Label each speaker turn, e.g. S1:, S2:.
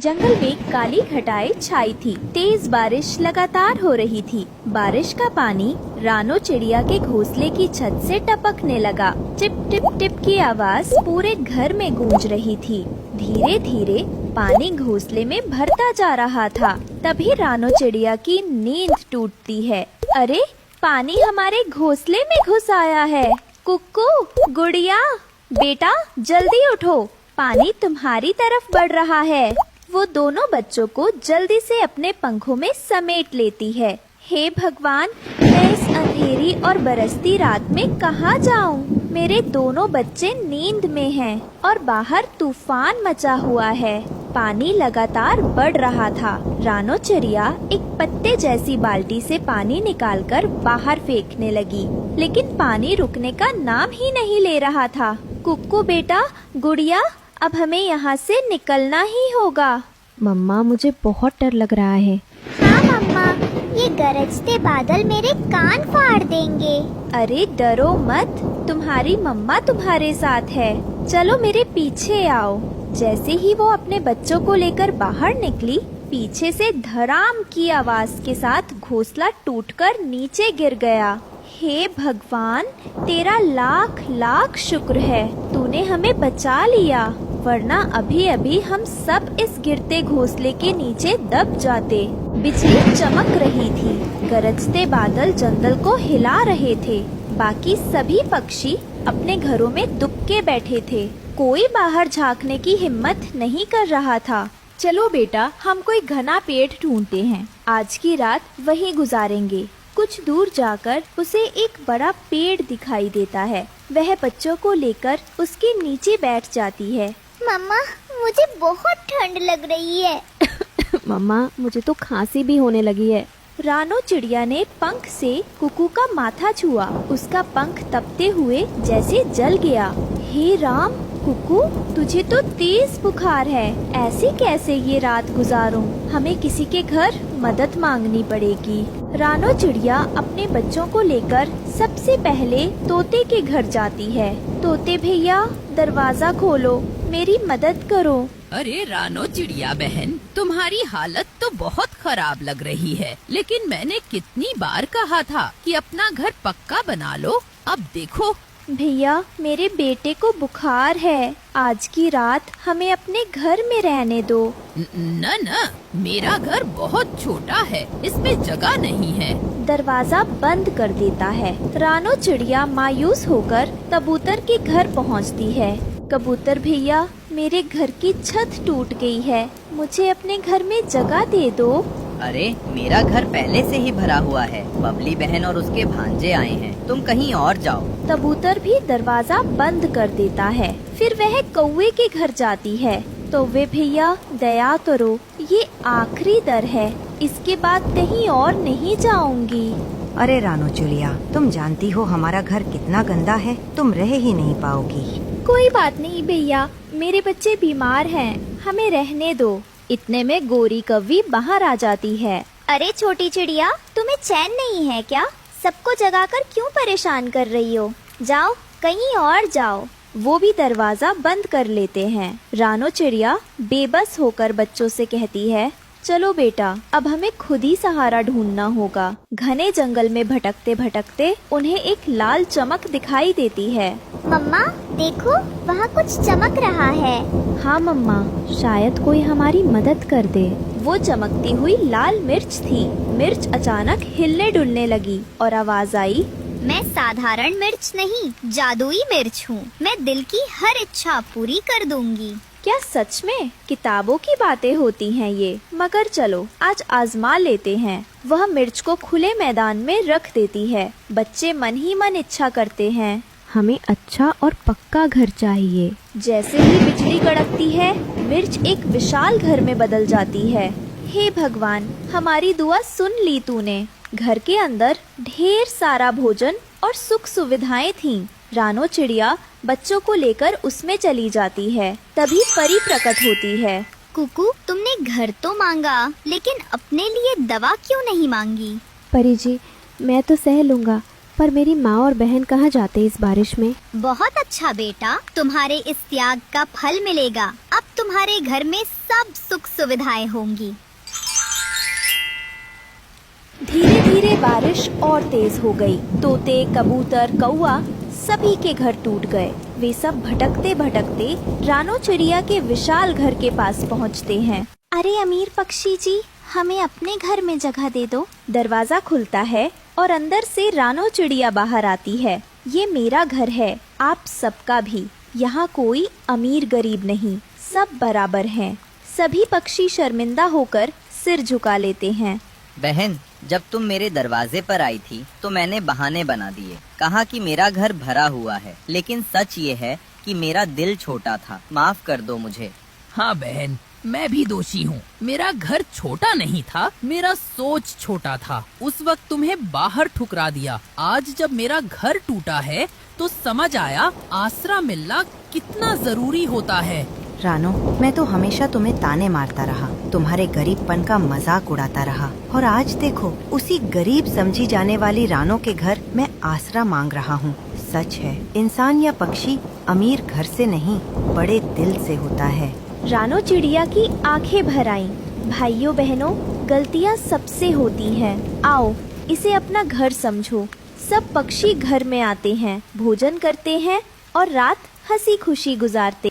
S1: जंगल में काली घटाएं छाई थी। तेज बारिश लगातार हो रही थी। बारिश का पानी रानो चिड़िया के घोंसले की छत से टपकने लगा। टिप टिप टिप की आवाज पूरे घर में गूंज रही थी। धीरे धीरे पानी घोंसले में भरता जा रहा था। तभी रानो चिड़िया की नींद टूटती है। अरे, पानी हमारे घोंसले में घुस आया है। कुक्कू, गुड़िया, बेटा जल्दी उठो, पानी तुम्हारी तरफ बढ़ रहा है। वो दोनों बच्चों को जल्दी से अपने पंखों में समेट लेती है। हे भगवान, मैं इस अंधेरी और बरसती रात में कहाँ जाऊँ? मेरे दोनों बच्चे नींद में हैं और बाहर तूफान मचा हुआ है। पानी लगातार बढ़ रहा था। रानो चिड़िया एक पत्ते जैसी बाल्टी से पानी निकालकर बाहर फेंकने लगी, लेकिन पानी रुकने का नाम ही नहीं ले रहा था। कुक्कू बेटा, गुड़िया, अब हमें यहाँ से निकलना ही होगा।
S2: मम्मा, मुझे बहुत डर लग रहा है।
S3: हाँ मम्मा, ये गरजते बादल मेरे कान फाड़ देंगे।
S1: अरे डरो मत, तुम्हारी मम्मा तुम्हारे साथ है। चलो मेरे पीछे आओ। जैसे ही वो अपने बच्चों को लेकर बाहर निकली, पीछे से धड़ाम की आवाज के साथ घोंसला टूटकर नीचे गिर गया। हे भगवान, तेरा लाख लाख शुक्र है, तूने हमें बचा लिया, वरना अभी अभी हम सब इस गिरते घोंसले के नीचे दब जाते। बिजली चमक रही थी, गरजते बादल जंगल को हिला रहे थे। बाकी सभी पक्षी अपने घरों में दुबके बैठे थे। कोई बाहर झांकने की हिम्मत नहीं कर रहा था। चलो बेटा, हम कोई घना पेड़ ढूंढते हैं। आज की रात वहीं गुजारेंगे। कुछ दूर जाकर उसे एक बड़ा पेड़ दिखाई देता है। वह बच्चों को लेकर उसके नीचे बैठ जाती है।
S3: मम्मा, मुझे बहुत ठंड लग रही है।
S2: मम्मा, मुझे तो खांसी भी होने लगी है।
S1: रानो चिड़िया ने पंख से कुकू का माथा छुआ। उसका पंख तपते हुए जैसे जल गया। हे राम, कुकू, तुझे तो तेज बुखार है। ऐसे कैसे ये रात गुजारूं? हमें किसी के घर मदद मांगनी पड़ेगी। रानो चिड़िया अपने बच्चों को लेकर सबसे पहले तोते के घर जाती है। तोते भैया, दरवाजा खोलो, मेरी मदद करो।
S4: अरे रानो चिड़िया बहन, तुम्हारी हालत तो बहुत खराब लग रही है, लेकिन मैंने कितनी बार कहा था कि अपना घर पक्का बना लो। अब देखो।
S1: भैया, मेरे बेटे को बुखार है। आज की रात हमें अपने घर में रहने दो।
S4: न न, मेरा घर बहुत छोटा है, इसमें जगह नहीं है।
S1: दरवाजा बंद कर देता है। रानो चिड़िया मायूस होकर कबूतर के घर पहुंचती है। कबूतर भैया, मेरे घर की छत टूट गई है, मुझे अपने घर में जगह दे दो।
S5: अरे, मेरा घर पहले से ही भरा हुआ है। बबली बहन और उसके भांजे आए हैं, तुम कहीं और जाओ।
S1: कबूतर भी दरवाजा बंद कर देता है। फिर वह कौवे के घर जाती है। कौवे भैया, दया करो, ये आखिरी दर है, इसके बाद कहीं और नहीं जाऊंगी।
S6: अरे रानो चिड़िया, तुम जानती हो हमारा घर कितना गंदा है, तुम रह ही नहीं पाओगी।
S1: कोई बात नहीं भैया, मेरे बच्चे बीमार हैं, हमें रहने दो। इतने में गोरी कौवी बाहर आ जाती है।
S3: अरे छोटी चिड़िया, तुम्हें चैन नहीं है क्या? सबको जगाकर क्यों परेशान कर रही हो? जाओ, कहीं और जाओ।
S1: वो भी दरवाजा बंद कर लेते हैं। रानो चिड़िया बेबस होकर बच्चों से कहती है, चलो बेटा, अब हमें खुद ही सहारा ढूंढना होगा। घने जंगल में भटकते भटकते उन्हें एक लाल चमक दिखाई देती है।
S3: मम्मा देखो, वहाँ कुछ चमक रहा है।
S2: हाँ मम्मा, शायद कोई हमारी मदद कर दे।
S1: वो चमकती हुई लाल मिर्च थी। मिर्च अचानक हिलने डुलने लगी और आवाज आई,
S3: मैं साधारण मिर्च नहीं, जादुई मिर्च हूँ। मैं दिल की हर इच्छा पूरी कर दूंगी।
S1: क्या सच में? किताबों की बातें होती हैं ये, मगर चलो आज आजमा लेते हैं। वह मिर्च को खुले मैदान में रख देती है। बच्चे मन ही मन इच्छा करते हैं,
S2: हमें अच्छा और पक्का घर चाहिए।
S1: जैसे ही बिजली कड़कती है, मिर्च एक विशाल घर में बदल जाती है। हे भगवान, हमारी दुआ सुन ली तूने। घर के अंदर ढेर सारा भोजन और सुख सुविधाएं थीं। रानो चिड़िया बच्चों को लेकर उसमें चली जाती है। तभी परी प्रकट होती है।
S3: कुकू, तुमने घर तो मांगा, लेकिन अपने लिए दवा क्यों नहीं मांगी?
S2: परी जी, मैं तो सह लूँगा, पर मेरी माँ और बहन कहाँ जाते इस बारिश में?
S3: बहुत अच्छा बेटा, तुम्हारे इस त्याग का फल मिलेगा। अब तुम्हारे घर में सब सुख सुविधाएं होंगी।
S1: धीरे धीरे बारिश और तेज हो गई। तोते, कबूतर, कौआ सभी के घर टूट गए। वे सब भटकते भटकते रानो चिड़िया के विशाल घर के पास पहुंचते हैं।
S3: अरे अमीर पक्षी जी, हमें अपने घर में जगह दे दो।
S1: दरवाजा खुलता है और अंदर से रानो चिड़िया बाहर आती है। ये मेरा घर है, आप सबका भी। यहाँ कोई अमीर गरीब नहीं, सब बराबर हैं। सभी पक्षी शर्मिंदा होकर सिर झुका लेते हैं।
S5: बहन, जब तुम मेरे दरवाजे पर आई थी तो मैंने बहाने बना दिए, कहा कि मेरा घर भरा हुआ है, लेकिन सच ये है कि मेरा दिल छोटा था। माफ कर दो मुझे।
S4: हाँ बहन, मैं भी दोषी हूँ। मेरा घर छोटा नहीं था, मेरा सोच छोटा था। उस वक्त तुम्हें बाहर ठुकरा दिया। आज जब मेरा घर टूटा है तो समझ आया आसरा मिलना कितना जरूरी होता है।
S6: रानो, मैं तो हमेशा तुम्हें ताने मारता रहा, तुम्हारे गरीबपन का मजाक उड़ाता रहा, और आज देखो उसी गरीब समझी जाने वाली रानो के घर मैं आसरा मांग रहा हूँ। सच है, इंसान या पक्षी अमीर घर से नहीं, बड़े दिल से होता है।
S1: रानो चिड़िया की आंखें भर आईं। भाइयों बहनों, गलतियाँ सबसे होती हैं। आओ, इसे अपना घर समझो। सब पक्षी घर में आते हैं, भोजन करते हैं और रात हंसी खुशी गुजारते